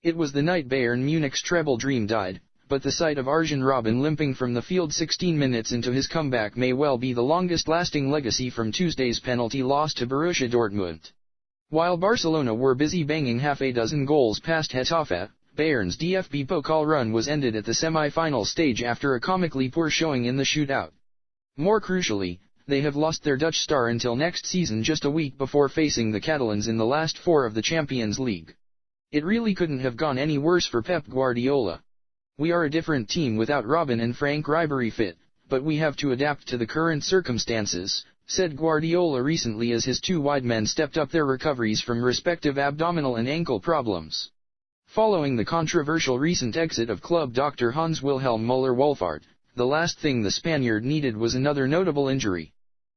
It was the night Bayern Munich's treble dream died, but the sight of Arjen Robben limping from the field 16 minutes into his comeback may well be the longest-lasting legacy from Tuesday's penalty loss to Borussia Dortmund. While Barcelona were busy banging half a dozen goals past Getafe, Bayern's DFB-Pokal run was ended at the semi-final stage after a comically poor showing in the shootout. More crucially, they have lost their Dutch star until next season, just a week before facing the Catalans in the last four of the Champions League. It really couldn't have gone any worse for Pep Guardiola. "We are a different team without Robben and Franck Ribery fit, but we have to adapt to the current circumstances," said Guardiola recently as his two wide men stepped up their recoveries from respective abdominal and ankle problems. Following the controversial recent exit of club Dr. Hans-Wilhelm Müller-Wohlfahrt, the last thing the Spaniard needed was another notable injury.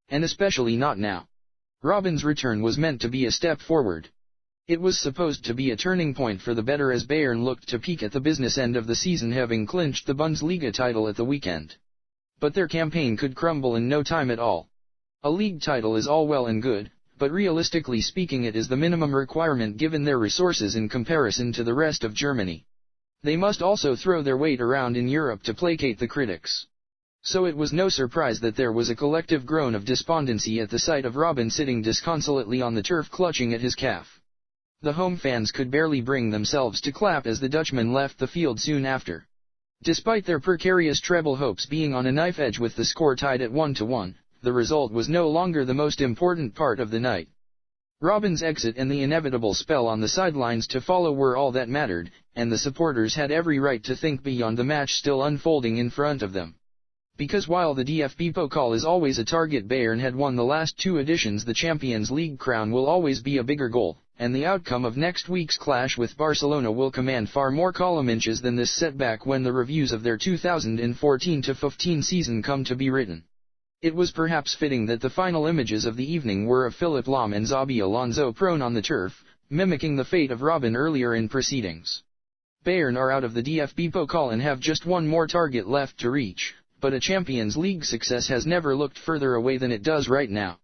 And especially not now. Robben's return was meant to be a step forward. It was supposed to be a turning point for the better as Bayern looked to peak at the business end of the season, having clinched the Bundesliga title at the weekend. But their campaign could crumble in no time at all. A league title is all well and good, but realistically speaking it is the minimum requirement given their resources in comparison to the rest of Germany. They must also throw their weight around in Europe to placate the critics. So it was no surprise that there was a collective groan of despondency at the sight of Robben sitting disconsolately on the turf clutching at his calf. The home fans could barely bring themselves to clap as the Dutchman left the field soon after. Despite their precarious treble hopes being on a knife edge with the score tied at 1-1, the result was no longer the most important part of the night. Robben's exit and the inevitable spell on the sidelines to follow were all that mattered, and the supporters had every right to think beyond the match still unfolding in front of them. Because while the DFB-Pokal is always a target Bayern had won the last two editions, the Champions League crown will always be a bigger goal, and the outcome of next week's clash with Barcelona will command far more column inches than this setback when the reviews of their 2014-15 season come to be written. It was perhaps fitting that the final images of the evening were of Philipp Lahm and Xabi Alonso prone on the turf, mimicking the fate of Robben earlier in proceedings. Bayern are out of the DFB-Pokal and have just one more target left to reach, but a Champions League success has never looked further away than it does right now.